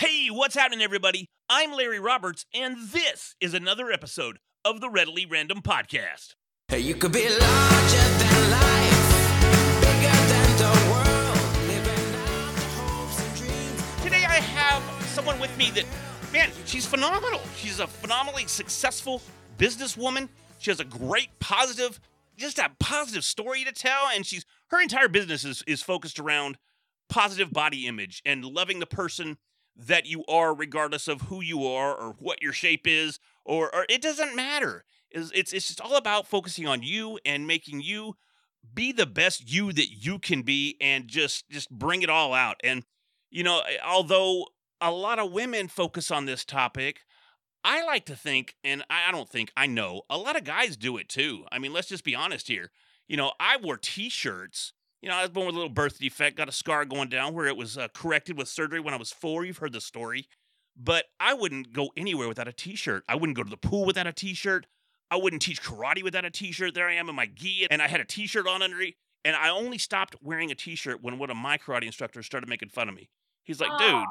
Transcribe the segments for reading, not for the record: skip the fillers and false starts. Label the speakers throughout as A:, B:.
A: Hey, what's happening, everybody? I'm Larry Roberts, and this is another episode of the Readily Random Podcast.
B: Hey, you could be larger than life, bigger than the world, living out the hopes and dreams.
A: Today I have someone with me that, man, she's phenomenal. She's a phenomenally successful businesswoman. She has a great positive story to tell, and her entire business is focused around positive body image and loving the person that you are, regardless of who you are or what your shape is, or it doesn't matter. It's just all about focusing on you and making you be the best you that you can be, and just bring it all out. And although a lot of women focus on this topic, I like to think, and I know a lot of guys do it too. I mean, let's just be honest here. I wore t-shirts. I was born with a little birth defect, got a scar going down where it was corrected with surgery when I was 4. You've heard the story. But I wouldn't go anywhere without a t-shirt. I wouldn't go to the pool without a t-shirt. I wouldn't teach karate without a t-shirt. There I am in my gi, and I had a t-shirt on under it. And I only stopped wearing a t-shirt when one of my karate instructors started making fun of me. He's like, dude,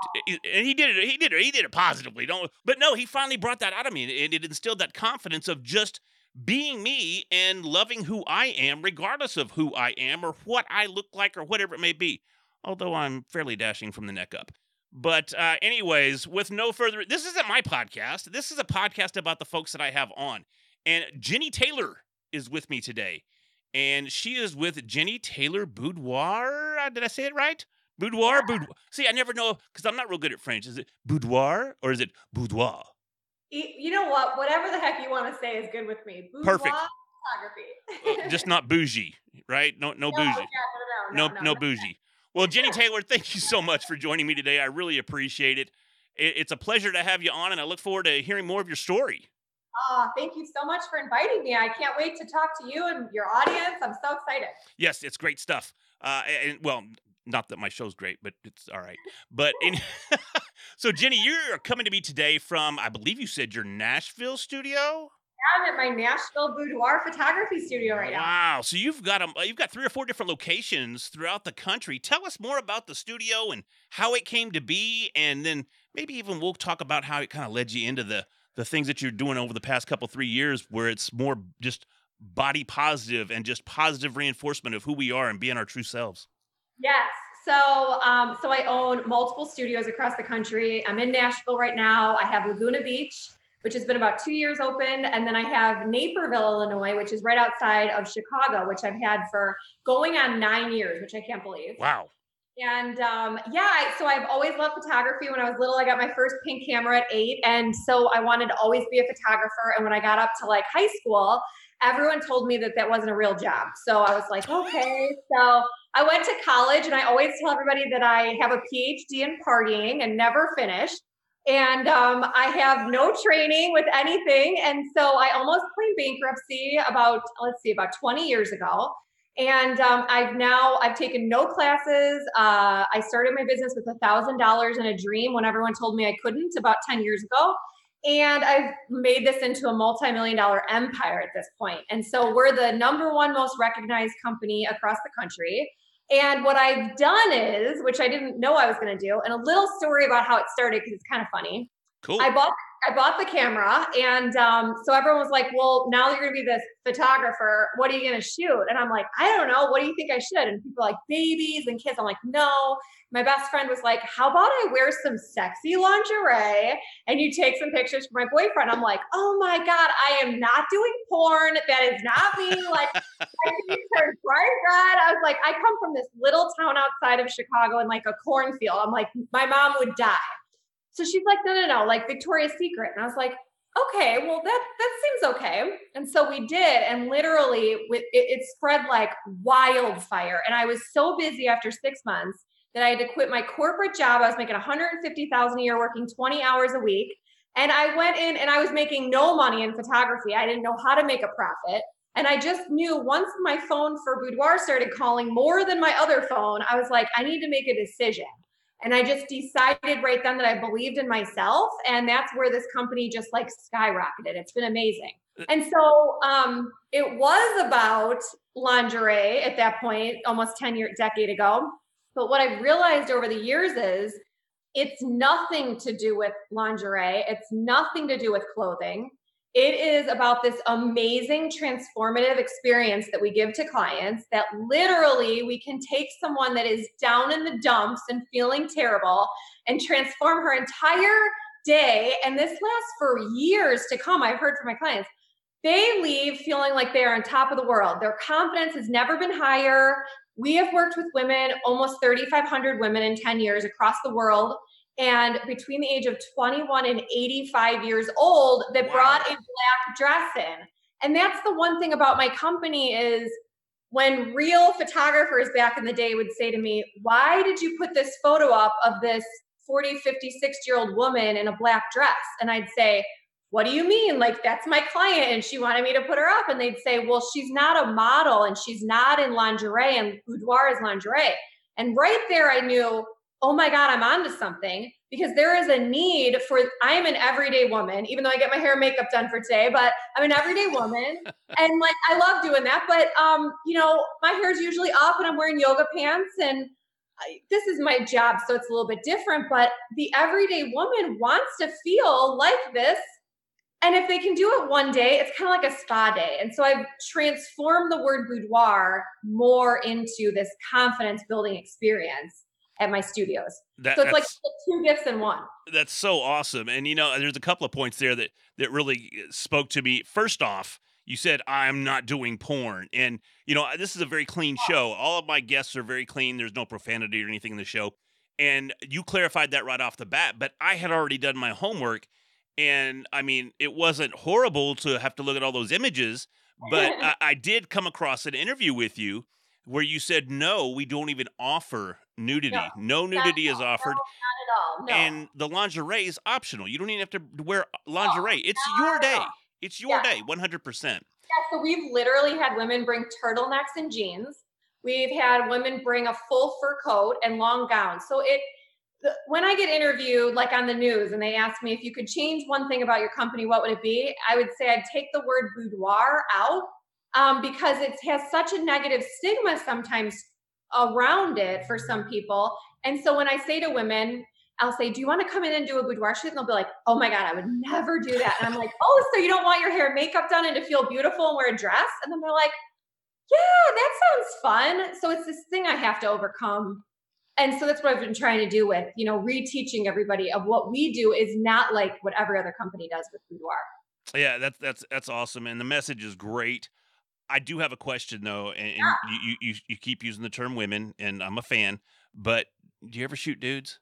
A: and he did it positively. But no, he finally brought that out of me, and it instilled that confidence of just being me and loving who I am, regardless of who I am or what I look like or whatever it may be. Although I'm fairly dashing from the neck up. But anyways, with no further, this isn't my podcast. This is a podcast about the folks that I have on. And Jenny Taylor is with me today. And she is with Jenny Taylor Boudoir. Did I say it right? Boudoir?
C: Yeah.
A: Boudoir. See, I never know, because I'm not real good at French. Is it boudoir or is it boudoir?
C: You know what? Whatever the heck you want to say is good with me. Boudoir
A: Perfect.
C: photography.
A: Just not bougie, right? No bougie. No bougie. Well, Jenny Taylor, thank you so much for joining me today. I really appreciate it. It's a pleasure to have you on, and I look forward to hearing more of your story.
C: Thank you so much for inviting me. I can't wait to talk to you and your audience. I'm so excited.
A: Yes, it's great stuff. Not that my show's great, but it's all right. But so, Jenny, you're coming to me today from, I believe you said, your Nashville studio?
C: I'm at my Nashville Boudoir photography studio right now.
A: Wow. So you've got 3 or 4 different locations throughout the country. Tell us more about the studio and how it came to be, and then maybe even we'll talk about how it kind of led you into the things that you're doing over the past 3 years, where it's more just body positive and just positive reinforcement of who we are and being our true selves.
C: Yes. So I own multiple studios across the country. I'm in Nashville right now. I have Laguna Beach, which has been about 2 years open. And then I have Naperville, Illinois, which is right outside of Chicago, which I've had for going on 9 years, which I can't believe.
A: Wow.
C: And so I've always loved photography. When I was little, I got my first pink camera at 8. And so I wanted to always be a photographer. And when I got up to like high school, everyone told me that wasn't a real job. So I was like, okay. So I went to college, and I always tell everybody that I have a PhD in partying and never finished. And I have no training with anything. And so I almost claimed bankruptcy about 20 years ago. And I've taken no classes. I started my business with $1,000 in a dream when everyone told me I couldn't about 10 years ago. And I've made this into a multi-million-dollar empire at this point. And so we're the #1 most recognized company across the country. And what I've done is, which I didn't know I was going to do, and a little story about how it started, because it's kind of funny.
A: Cool.
C: I bought the camera, and so everyone was like, well, now you're going to be this photographer. What are you going to shoot? And I'm like, I don't know. What do you think I should? And people are like, babies and kids. I'm like, no. My best friend was like, how about I wear some sexy lingerie and you take some pictures for my boyfriend? I'm like, oh my God, I am not doing porn. That is not me. Like, I turned bright red. I was like, I come from this little town outside of Chicago in like a cornfield. I'm like, my mom would die. So she's like, no, like Victoria's Secret. And I was like, okay, well, that seems okay. And so we did. And literally it spread like wildfire. And I was so busy after 6 months that I had to quit my corporate job. I was making $150,000 a year, working 20 hours a week. And I went in and I was making no money in photography. I didn't know how to make a profit. And I just knew once my phone for Boudoir started calling more than my other phone, I was like, I need to make a decision. And I just decided right then that I believed in myself. And that's where this company just like skyrocketed. It's been amazing. And so it was about lingerie at that point, almost decade ago. But what I've realized over the years is It's nothing to do with lingerie. It's nothing to do with clothing. It is about this amazing transformative experience that we give to clients that literally we can take someone that is down in the dumps and feeling terrible and transform her entire day. And this lasts for years to come. I've heard from my clients. They leave feeling like they are on top of the world. Their confidence has never been higher. We have worked with women, almost 3,500 women in 10 years across the world. And between the age of 21 and 85 years old, that brought a black dress in. And that's the one thing about my company is when real photographers back in the day would say to me, why did you put this photo up of this 40, 50, 60-year-old woman in a black dress? And I'd say, what do you mean? Like, that's my client and she wanted me to put her up. And they'd say, well, she's not a model and she's not in lingerie, and boudoir is lingerie. And right there I knew, oh my God, I'm onto something, because there is a need for, I'm an everyday woman, even though I get my hair and makeup done for today, but I'm an everyday woman. And like, I love doing that. But, you know, my hair's usually up and I'm wearing yoga pants and this is my job. So it's a little bit different, but the everyday woman wants to feel like this. And if they can do it one day, it's kind of like a spa day. And so I've transformed the word boudoir more into this confidence building experience at my studios. So it's like two gifts in one.
A: That's so awesome. And, you know, there's a couple of points there that really spoke to me. First off, you said, I'm not doing porn. And, you know, this is a very clean show. All of my guests are very clean. There's no profanity or anything in the show. And you clarified that right off the bat. But I had already done my homework. And I mean, it wasn't horrible to have to look at all those images, but I did come across an interview with you where you said, no, we don't even offer nudity. No nudity is offered.
C: No, not at all. No.
A: And the lingerie is optional. You don't even have to wear lingerie. It's your day. It's your day, 100%.
C: Yeah, so we've literally had women bring turtlenecks and jeans. We've had women bring a full fur coat and long gowns. So when I get interviewed, like on the news, and they ask me if you could change one thing about your company, what would it be? I would say I'd take the word boudoir out because it has such a negative stigma sometimes around it for some people. And so when I say to women, I'll say, do you want to come in and do a boudoir shoot? And they'll be like, oh my God, I would never do that. And I'm like, oh, so you don't want your hair and makeup done and to feel beautiful and wear a dress? And then they're like, yeah, that sounds fun. So it's this thing I have to overcome. And so that's what I've been trying to do with, you know, reteaching everybody of what we do is not like what every other company does with boudoir.
A: Yeah, that's awesome. And the message is great. I do have a question though, and you keep using the term women, and I'm a fan, but do you ever shoot dudes?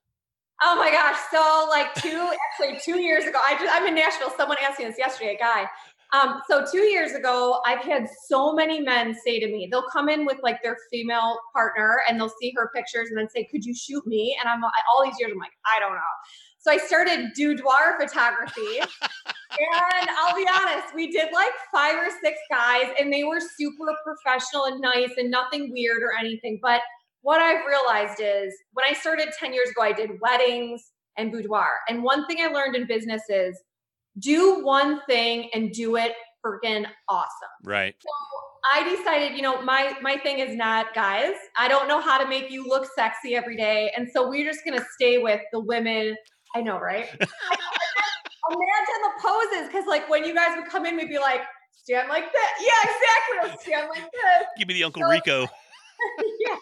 C: Oh my gosh. So like 2 years ago, I'm in Nashville. Someone asked me this yesterday, a guy. So 2 years ago, I've had so many men say to me, they'll come in with like their female partner and they'll see her pictures and then say, could you shoot me? And all these years, I'm like, I don't know. So I started boudoir photography. And I'll be honest, we did like 5 or 6 guys and they were super professional and nice and nothing weird or anything. But what I've realized is when I started 10 years ago, I did weddings and boudoir. And one thing I learned in business is do one thing and do it freaking awesome.
A: Right.
C: So I decided, you know, my thing is not guys. I don't know how to make you look sexy every day. And so we're just going to stay with the women. I know, right? Imagine the poses. Because like when you guys would come in, we'd be like, stand like that. Yeah, exactly. I'll stand like this.
A: Give me the Uncle Rico.
C: Yeah.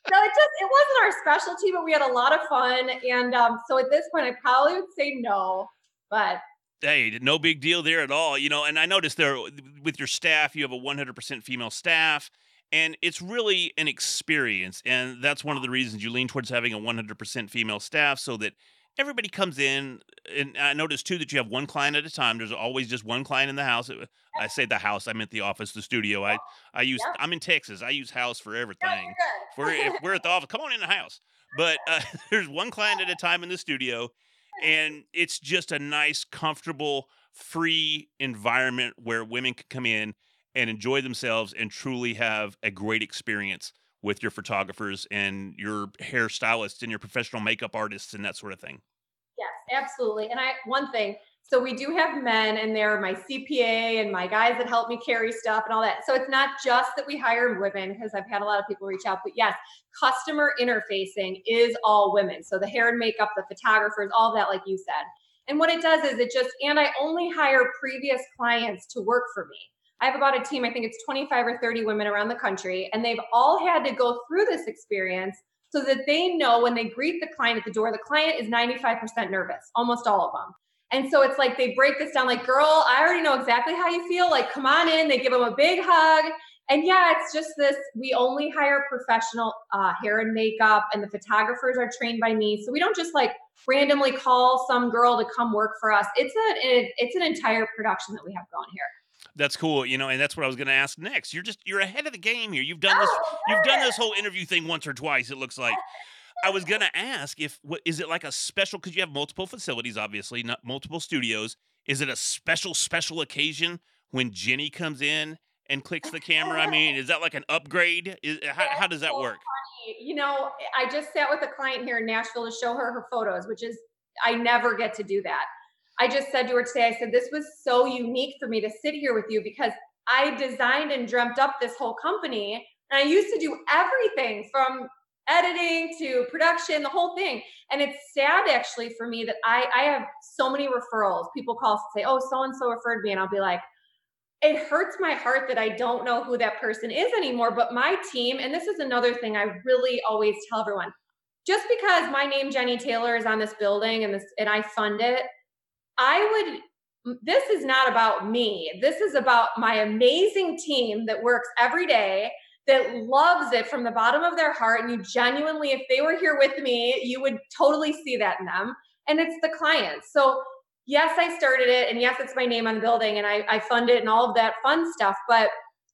C: So it wasn't our specialty, but we had a lot of fun. And so at this point, I probably would say no, but.
A: Hey, no big deal there at all. You know, and I noticed there with your staff, you have a 100% female staff, and it's really an experience. And that's one of the reasons you lean towards having a 100% female staff so that everybody comes in. And I noticed too that you have one client at a time. There's always just one client in the house. I say the house, I meant the office, the studio. I'm in Texas. I use house for everything. If we're at the office, come on in the house. But there's one client at a time in the studio. And it's just a nice, comfortable, free environment where women can come in and enjoy themselves and truly have a great experience with your photographers and your hairstylists and your professional makeup artists and that sort of thing.
C: Yes. absolutely. And one thing, so we do have men and they're my CPA and my guys that help me carry stuff and all that. So it's not just that we hire women, because I've had a lot of people reach out, but yes, customer interfacing is all women. So the hair and makeup, the photographers, all that, like you said. And what it does is and I only hire previous clients to work for me. I have about a team, I think it's 25 or 30 women around the country, and they've all had to go through this experience so that they know when they greet the client at the door, the client is 95% nervous, almost all of them. And so it's like they break this down like, girl, I already know exactly how you feel. Like, come on in. They give them a big hug. And yeah, it's just this, we only hire professional hair and makeup, and the photographers are trained by me. So we don't just like randomly call some girl to come work for us. It's an entire production that we have going here.
A: That's cool, and that's what I was going to ask next. You're ahead of the game here. You've done this whole interview thing once or twice, it looks like. I was going to ask is it like a special, because you have multiple facilities, obviously, not multiple studios. Is it a special occasion when Jenny comes in and clicks the camera? I mean, is that like an upgrade? How does that work?
C: Funny. I just sat with a client here in Nashville to show her photos, which is, I never get to do that. I just said to her today, I said, this was so unique for me to sit here with you because I designed and dreamt up this whole company. And I used to do everything from editing to production, the whole thing. And it's sad actually for me that I have so many referrals. People call and say, oh, so-and-so referred me. And I'll be like, it hurts my heart that I don't know who that person is anymore. But my team, and this is another thing I really always tell everyone, just because my name, Jenny Taylor, is on this building and I fund it, this is not about me. This is about my amazing team that works every day, that loves it from the bottom of their heart. And you genuinely, if they were here with me, you would totally see that in them. And it's the clients. So yes, I started it. And yes, it's my name on the building and I fund it and all of that fun stuff. But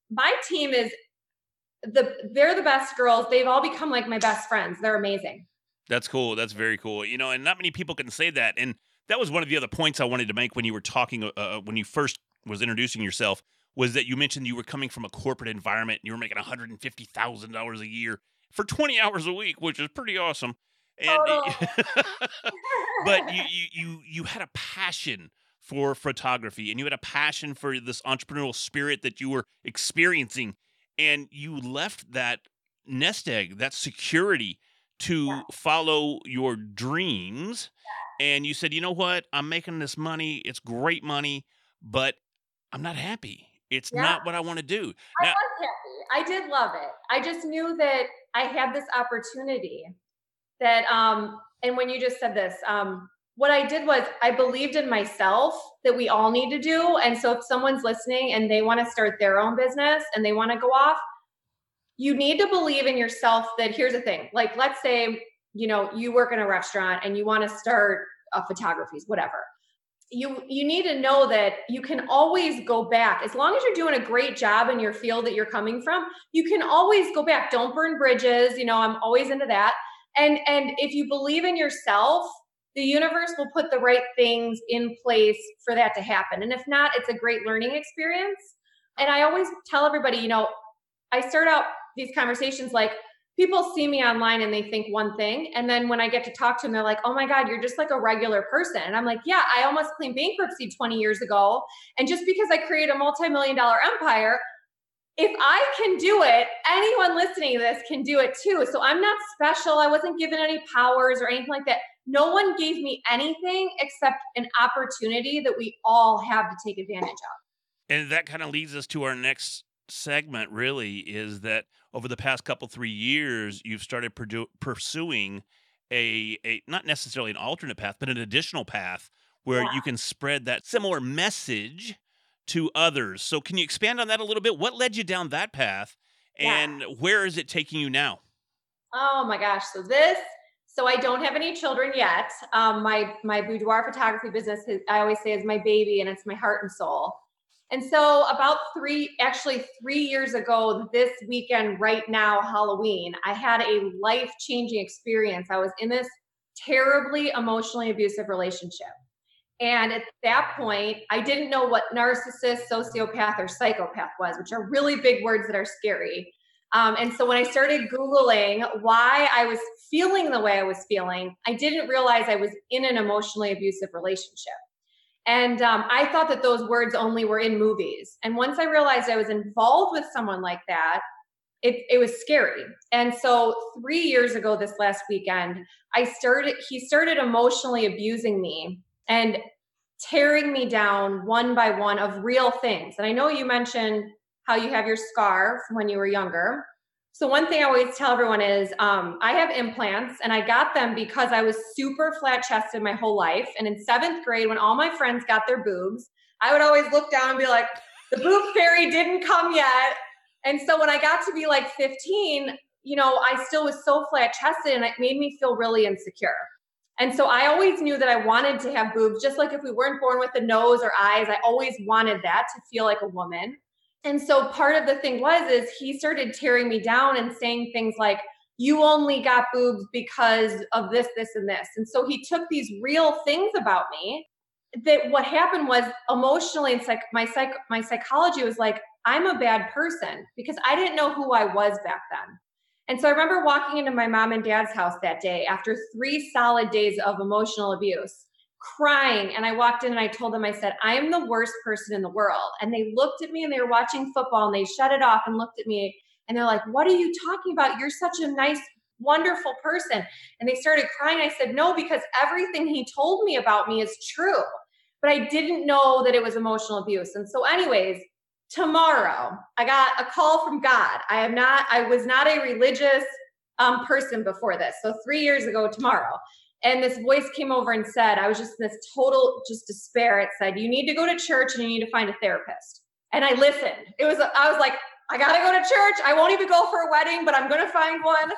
C: my team they're the best girls. They've all become like my best friends. They're amazing.
A: That's cool. That's very cool. And not many people can say that. And that was one of the other points I wanted to make when you were talking, when you first was introducing yourself, was that you mentioned you were coming from a corporate environment and you were making $150,000 a year for 20 hours a week, which is pretty awesome. And but you had a passion for photography and you had a passion for this entrepreneurial spirit that you were experiencing, and you left that nest egg, that security, to follow your dreams. And you said, you know what? I'm making this money. It's great money, but I'm not happy. It's not what I want to do.
C: I was happy. I did love it. I just knew that I had this opportunity that, and when you just said this, what I did was I believed in myself that we all need to do. And so if someone's listening and they want to start their own business and they want to go off, you need to believe in yourself that here's the thing. Like, let's say, you work in a restaurant and you want to start a photography, whatever. You need to know that you can always go back. As long as you're doing a great job in your field that you're coming from, you can always go back. Don't burn bridges. I'm always into that. And if you believe in yourself, the universe will put the right things in place for that to happen. And if not, it's a great learning experience. And I always tell everybody, I start out these conversations like, people see me online and they think one thing. And then when I get to talk to them, they're like, oh my God, you're just like a regular person. And I'm like, yeah, I almost claimed bankruptcy 20 years ago. And just because I create a multi-million-dollar empire, if I can do it, anyone listening to this can do it too. So I'm not special. I wasn't given any powers or anything like that. No one gave me anything except an opportunity that we all have to take advantage of.
A: And that kind of leads us to our next segment, really, is that over the past 3 years, you've started pursuing a not necessarily an alternate path, but an additional path where you can spread that similar message to others. So can you expand on that a little bit? What led you down that path and where is it taking you now?
C: Oh my gosh. So I don't have any children yet. My boudoir photography business, I always say, is my baby and it's my heart and soul. And so about 3 years ago, this weekend, right now, Halloween, I had a life-changing experience. I was in this terribly emotionally abusive relationship. And at that point, I didn't know what narcissist, sociopath, or psychopath was, which are really big words that are scary. And so when I started Googling why I was feeling the way I was feeling, I didn't realize I was in an emotionally abusive relationship. And I thought that those words only were in movies. And once I realized I was involved with someone like that, it was scary. And so 3 years ago, this last weekend, he started emotionally abusing me and tearing me down one by one of real things. And I know you mentioned how you have your scar from when you were younger. So one thing I always tell everyone is I have implants, and I got them because I was super flat chested my whole life. And in 7th grade, when all my friends got their boobs, I would always look down and be like, the boob fairy didn't come yet. And so when I got to be like 15, I still was so flat chested, and it made me feel really insecure. And so I always knew that I wanted to have boobs, just like if we weren't born with a nose or eyes, I always wanted that to feel like a woman. And so part of the thing is he started tearing me down and saying things like, you only got boobs because of this, this, and this. And so he took these real things about me that what happened was emotionally, and my psychology was like, I'm a bad person because I didn't know who I was back then. And so I remember walking into my mom and dad's house that day after 3 solid days of emotional abuse, crying. And I walked in and I told them, I said, I am the worst person in the world. And they looked at me, and they were watching football, and they shut it off and looked at me, and they're like, what are you talking about? You're such a nice, wonderful person. And they started crying. I said, no, because everything he told me about me is true. But I didn't know that it was emotional abuse. And so anyways, tomorrow I got a call from God. I was not a religious person before this. So 3 years ago tomorrow. And this voice came over and said, I was just in this total just despair. It said, you need to go to church and you need to find a therapist. And I listened. I was like, I got to go to church. I won't even go for a wedding, but I'm going to find one.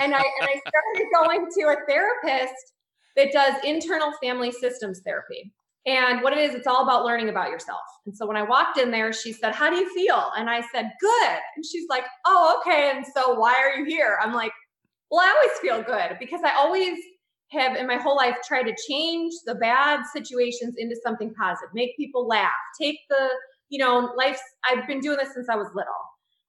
C: And I started going to a therapist that does internal family systems therapy. And what it is, it's all about learning about yourself. And so when I walked in there, she said, how do you feel? And I said, good. And she's like, oh, okay. And so why are you here? I'm like, well, I always feel good because I always have in my whole life tried to change the bad situations into something positive, make people laugh, take the, life's, I've been doing this since I was little.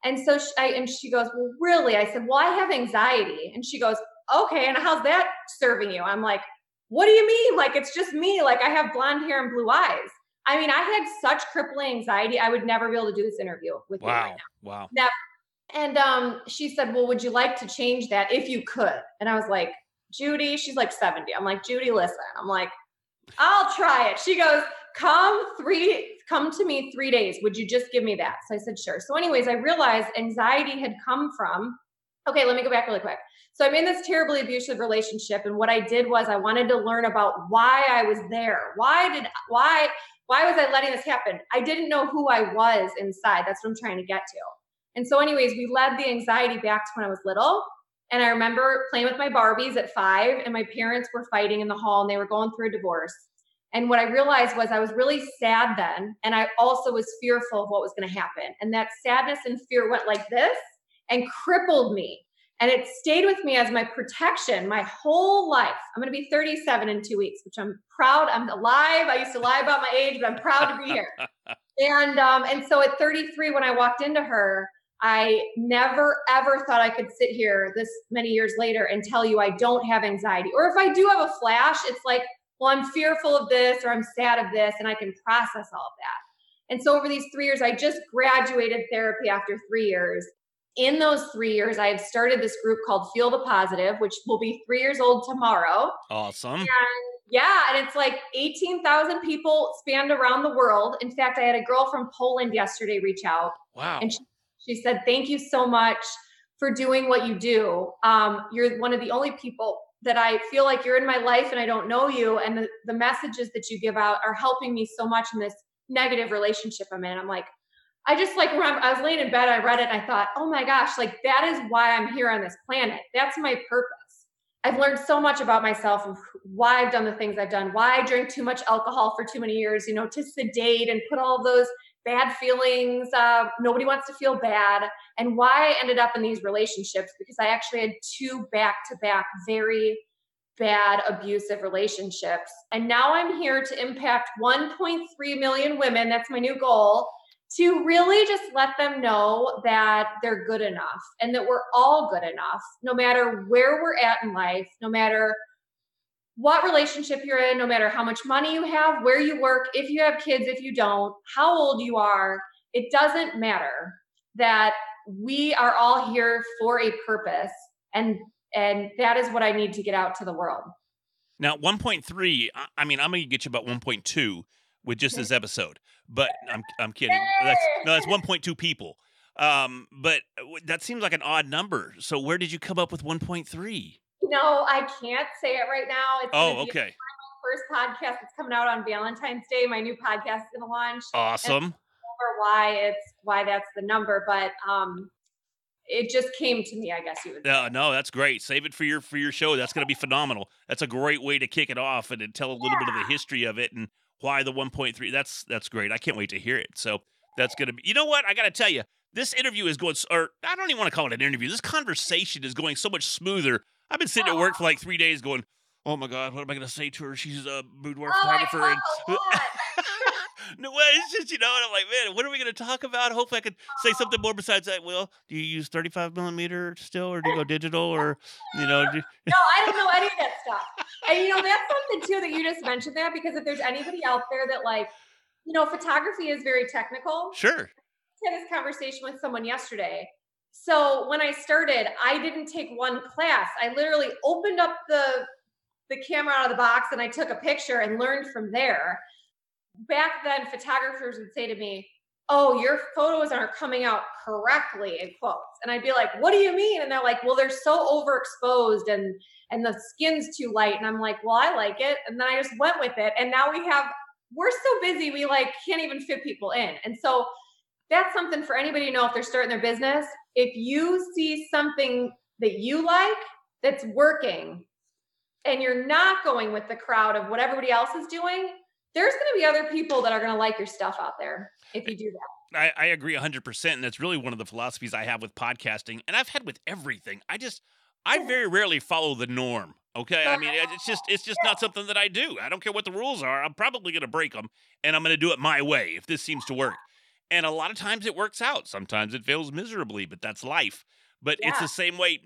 C: And so she goes, well, really? I said, well, I have anxiety. And she goes, okay. And how's that serving you? I'm like, what do you mean? Like, it's just me. Like, I have blonde hair and blue eyes. I mean, I had such crippling anxiety. I would never be able to do this interview with you right now.
A: Wow.
C: Never. And she said, well, would you like to change that if you could? And I was like, Judy, she's like 70. I'm like, Judy, listen. I'm like, I'll try it. She goes, come to me 3 days. Would you just give me that? So I said, sure. So anyways, I realized anxiety had come from, okay, let me go back really quick. So I'm in this terribly abusive relationship. And what I did was I wanted to learn about why I was there. Why was I letting this happen? I didn't know who I was inside. That's what I'm trying to get to. And so anyways, we led the anxiety back to when I was little. And I remember playing with my Barbies at 5, and my parents were fighting in the hall, and they were going through a divorce. And what I realized was I was really sad then. And I also was fearful of what was going to happen. And that sadness and fear went like this and crippled me. And it stayed with me as my protection my whole life. I'm going to be 37 in 2 weeks, which I'm proud. I'm alive. I used to lie about my age, but I'm proud to be here. And so at 33, when I walked into her, I never, ever thought I could sit here this many years later and tell you I don't have anxiety. Or if I do have a flash, it's like, well, I'm fearful of this or I'm sad of this, and I can process all of that. And so over these 3 years, I just graduated therapy after 3 years. In those 3 years, I have started this group called Feel the Positive, which will be 3 years old tomorrow.
A: Awesome.
C: And it's like 18,000 people spanned around the world. In fact, I had a girl from Poland yesterday reach out.
A: Wow.
C: And she said, thank you so much for doing what you do. You're one of the only people that I feel like you're in my life and I don't know you. And the messages that you give out are helping me so much in this negative relationship I'm in. I'm like, I just like remember I was laying in bed, I read it, and I thought, oh my gosh, like that is why I'm here on this planet. That's my purpose. I've learned so much about myself of why I've done the things I've done, why I drank too much alcohol for too many years, to sedate and put all of those bad feelings. Nobody wants to feel bad. And why I ended up in these relationships, because I actually had 2 back-to-back very bad abusive relationships. And now I'm here to impact 1.3 million women. That's my new goal. to really just let them know that they're good enough and that we're all good enough, no matter where we're at in life, no matter what relationship you're in, no matter how much money you have, where you work, if you have kids, if you don't, how old you are, it doesn't matter, that we are all here for a purpose. And that is what I need to get out to the world.
A: Now, 1.3, I mean, I'm going to get you about 1.2 with just this episode, but I'm kidding. That's 1.2 people. But that seems like an odd number. So where did you come up with 1.3?
C: No, I can't say it right now. It's
A: Oh,
C: gonna be
A: okay.
C: my first podcast that's coming out on Valentine's Day. My new podcast is going to launch.
A: Awesome.
C: Why that's the number, but it just came to me, I guess you would say.
A: No, that's great. Save it for your show. That's going to be phenomenal. That's a great way to kick it off and to tell a little bit of the history of it and why the 1.3. That's great. I can't wait to hear it. So that's going to be. You know what? I got to tell you, this interview is going, or I don't even want to call it an interview. This conversation is going so much smoother. I've been sitting at work for like 3 days going, oh my God, what am I going to say to her? She's a boudoir photographer. No way. It's just, and I'm like, man, what are we going to talk about? Hopefully I could say something more besides that. Well, do you use 35 millimeter still, or do you go digital, or,
C: No, I don't know any of that stuff. And, that's something too that you just mentioned that, because if there's anybody out there that photography is very technical.
A: Sure.
C: I had this conversation with someone yesterday. So when I started, I didn't take one class. I literally opened up the camera out of the box and I took a picture and learned from there. Back then, photographers would say to me, oh, your photos aren't coming out correctly, in quotes. And I'd be like, what do you mean? And they're like, well, they're so overexposed and the skin's too light. And I'm like, well, I like it. And then I just went with it. And now we're so busy, we can't even fit people in. And so that's something for anybody to know if they're starting their business. If you see something that you like that's working and you're not going with the crowd of what everybody else is doing, there's going to be other people that are going to like your stuff out there if you do that.
A: I agree 100%. And that's really one of the philosophies I have with podcasting. And I've had with everything. I very rarely follow the norm. Okay. I mean, it's just not something that I do. I don't care what the rules are. I'm probably going to break them, and I'm going to do it my way if this seems to work. And a lot of times it works out. Sometimes it fails miserably, but that's life. But it's the same way,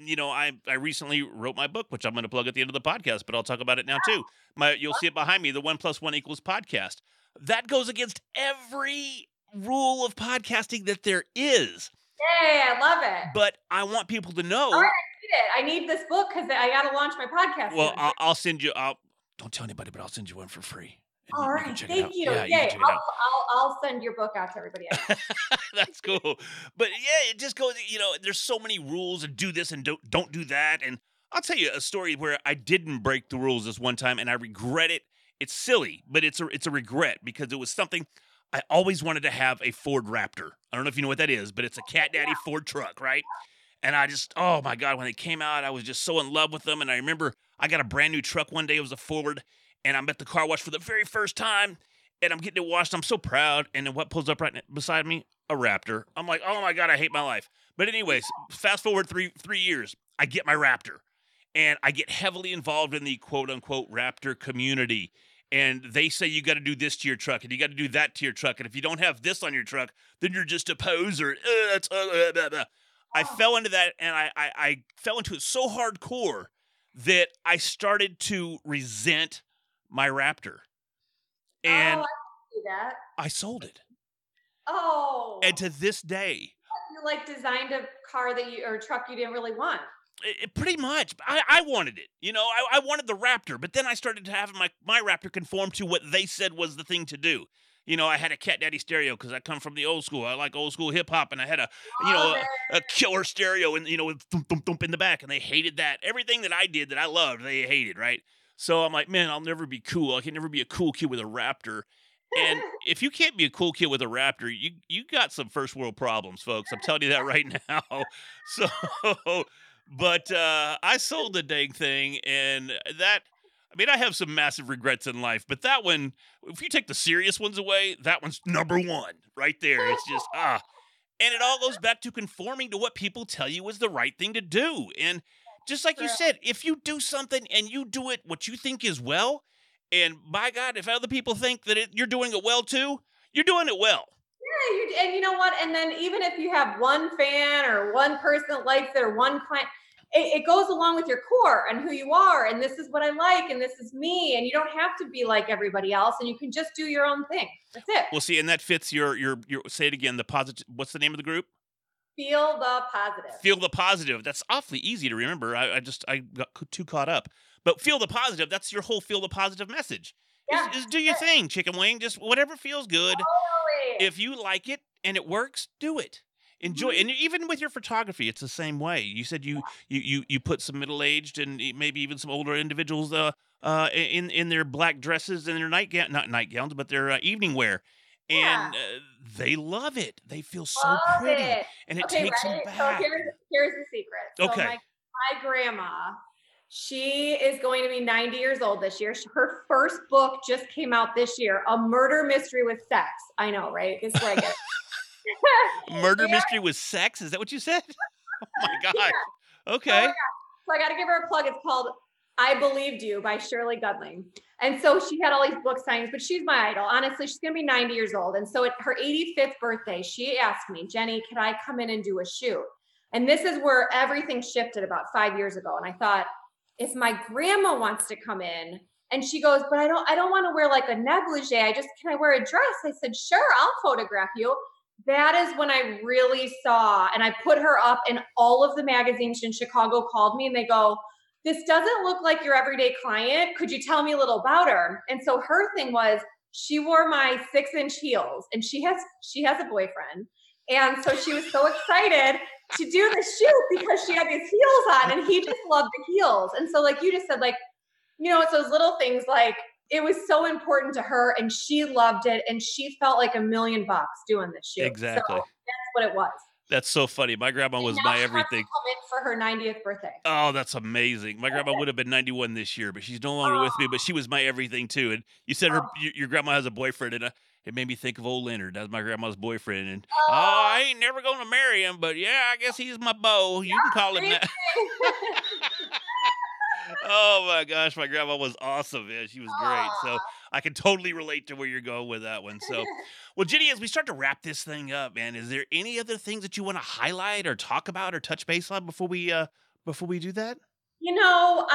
A: I recently wrote my book, which I'm going to plug at the end of the podcast, but I'll talk about it now too. You'll see it behind me, the 1 + 1 = podcast. That goes against every rule of podcasting that there is.
C: Yay, I love it.
A: But I want people to know.
C: All right, I need this book because I got to launch my podcast.
A: Well, I'll send you, don't tell anybody, but I'll send you one for free.
C: All right, thank you.
A: Yeah,
C: Yay, I'll send your book out to everybody else.
A: That's cool. But yeah, it just goes, there's so many rules, and do this and don't do that. And I'll tell you a story where I didn't break the rules this one time, and I regret it. It's silly, but it's a regret because it was something I always wanted to have, a Ford Raptor. I don't know if you know what that is, but it's a Cat Daddy Ford truck, right? And I just, oh my God, when they came out, I was just so in love with them. And I remember I got a brand new truck one day. It was a Ford. And I'm at the car wash for the very first time, and I'm getting it washed. I'm so proud. And then what pulls up right beside me? A Raptor. I'm like, oh my God, I hate my life. But anyways, fast forward three years, I get my Raptor, and I get heavily involved in the quote unquote Raptor community. And they say you got to do this to your truck, and you got to do that to your truck. And if you don't have this on your truck, then you're just a poser. I fell into that, and I fell into it so hardcore that I started to resent my Raptor, and
C: I see that.
A: I sold it.
C: Oh,
A: And to this day,
C: you designed a car or a truck you didn't really want.
A: pretty much, I wanted it. I wanted the Raptor, but then I started to have my Raptor conform to what they said was the thing to do. I had a Cat Daddy stereo because I come from the old school. I like old school hip hop, and I had a killer stereo, and with thump thump thump in the back, and they hated that. Everything that I did that I loved, they hated, right? So I'm like, man, I'll never be cool. I can never be a cool kid with a Raptor. And if you can't be a cool kid with a Raptor, you got some first world problems, folks. I'm telling you that right now. So, but I sold the dang thing, and I have some massive regrets in life, but that one, if you take the serious ones away, that one's number one right there. It's just, and it all goes back to conforming to what people tell you is the right thing to do. And just like you said, if you do something and you do it what you think is well, and by God, if other people think that you're doing it well too, you're doing it well.
C: And you know what? And then even if you have one fan or one person that likes it or one client, it goes along with your core and who you are. And this is what I like, and this is me. And you don't have to be like everybody else, and you can just do your own thing. That's it.
A: Well, see, and that fits your say it again, the positive. What's the name of the group?
C: Feel the positive.
A: Feel the positive. That's awfully easy to remember. I got too caught up. But feel the positive. That's your whole feel the positive message.
C: Yeah.
A: Is do your thing, chicken wing. Just whatever feels good.
C: Totally.
A: If you like it and it works, do it. Enjoy. And even with your photography, it's the same way. You said you put some middle-aged and maybe even some older individuals in their black dresses and their not nightgowns, but their evening wear. And they love it. They feel so
C: Love
A: pretty,
C: it.
A: and it
C: Okay,
A: takes them
C: ready?
A: back.
C: So here's the secret. So
A: Okay.
C: my grandma, she is going to be 90 years old this year. Her first book just came out this year, A Murder Mystery with Sex. I know, right? This is where I get it.
A: Murder
C: Yeah.
A: mystery with sex? Is that what you said? Oh my gosh.
C: Yeah.
A: Okay.
C: So I got to give her a plug. It's called I Believed You by Shirley Gudling. And so she had all these book signings, but she's my idol. Honestly, she's going to be 90 years old. And so at her 85th birthday, she asked me, Jenny, could I come in and do a shoot? And this is where everything shifted about 5 years ago. And I thought, if my grandma wants to come in, and she goes, but I don't want to wear like a negligee. Can I wear a dress? I said, sure, I'll photograph you. That is when I really saw, and I put her up, and all of the magazines in Chicago called me and they go, this doesn't look like your everyday client. Could you tell me a little about her? And so her thing was, she wore my 6-inch heels, and she has a boyfriend. And so she was so excited to do the shoot because she had these heels on, and he just loved the heels. And so like you just said, like, it's those little things, like it was so important to her, and she loved it, and she felt like $1 million doing this shoot.
A: Exactly.
C: So that's what it was.
A: That's so funny. My grandma was
C: And
A: my
C: now she wants to
A: everything.
C: come in for her 90th birthday.
A: Oh, that's amazing. My grandma would have been 91 this year, but she's no longer with me, but she was my everything too. And you said your grandma has a boyfriend, and it made me think of old Leonard. That's my grandma's boyfriend. And I ain't never going to marry him, but yeah, I guess he's my beau. You can call him that. Oh my gosh, my grandma was awesome, man. She was great. So I can totally relate to where you're going with that one. So, well, Jenny, as we start to wrap this thing up, man, is there any other things that you want to highlight or talk about or touch base on before we do that?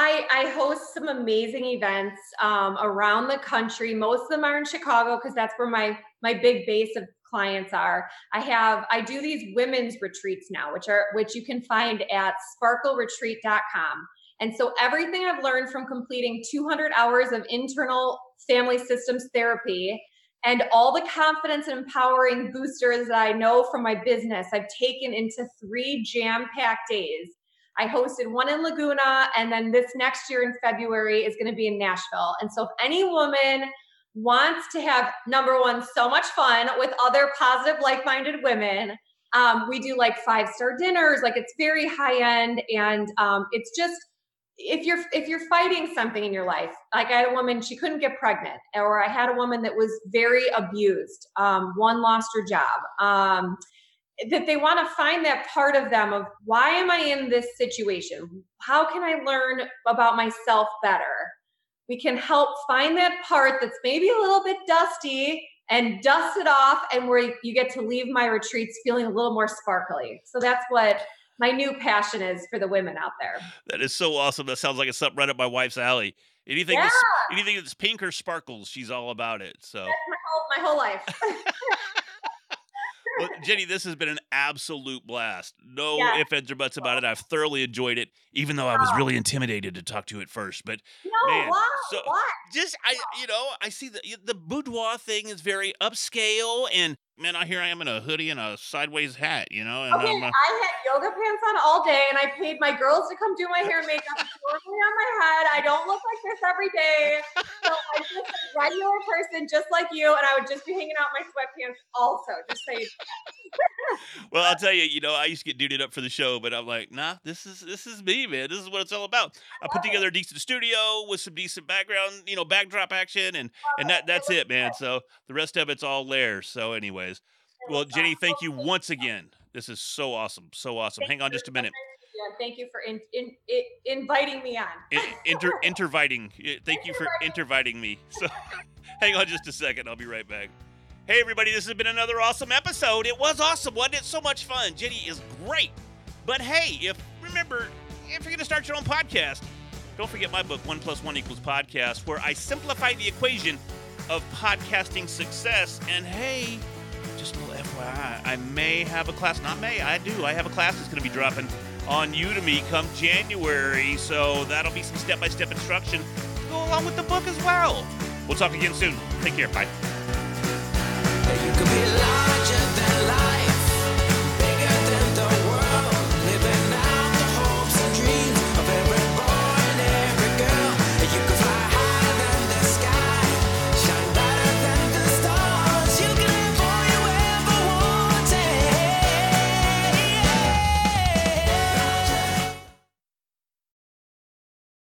C: I host some amazing events around the country. Most of them are in Chicago because that's where my big base of clients are. I do these women's retreats now, which you can find at sparkleretreat.com. And so everything I've learned from completing 200 hours of internal family systems therapy and all the confidence and empowering boosters that I know from my business, I've taken into 3 jam-packed days. I hosted one in Laguna, and then this next year in February is going to be in Nashville. And so if any woman wants to have, number one, so much fun with other positive, like-minded women, we do like 5-star dinners. Like it's very high end, and it's just, if you're fighting something in your life, like I had a woman, she couldn't get pregnant, or I had a woman that was very abused, one lost her job, that they want to find that part of them of, why am I in this situation? How can I learn about myself better? We can help find that part that's maybe a little bit dusty and dust it off, and where you get to leave my retreats feeling a little more sparkly. So that's what my new passion is for the women out there.
A: That is so awesome. That sounds like it's something right up my wife's alley. Anything that's pink or sparkles, she's all about it. So
C: that's my whole life.
A: Well, Jenny, this has been an absolute blast. No ifs, ands, or buts about it. I've thoroughly enjoyed it, even though I was really intimidated to talk to you at first. But man,
C: why?
A: so just I see the boudoir thing is very upscale, and man, here I am in a hoodie and a sideways hat, and
C: I had yoga pants on all day, and I paid my girls to come do my hair and makeup. It's normally on my head. I don't look like this every day. So I'm just a regular person, just like you, and I would just be hanging out in my sweatpants also, just so you know.
A: Well, I'll tell you, I used to get duded up for the show, but I'm like, nah, this is me, man. This is what it's all about. I put together a decent studio with some decent background, backdrop action, and that's it, man. So the rest of it's all there. So anyways, well, Jenny, thank you once again. This is so awesome. So awesome. Hang on just a minute.
C: Thank you for inviting me on.
A: Interviting. Thank you for interviting me. So hang on just a second. I'll be right back. Hey, everybody, this has been another awesome episode. It was awesome, wasn't it? So much fun. Jenny is great. But hey, if you're going to start your own podcast, don't forget my book, 1 + 1 = Podcast, where I simplify the equation of podcasting success. And hey, just a little FYI, I may have a class. Not may, I do. I have a class that's going to be dropping on Udemy come January. So that'll be some step-by-step instruction to go along with the book as well. We'll talk again soon. Take care. Bye.
B: You could be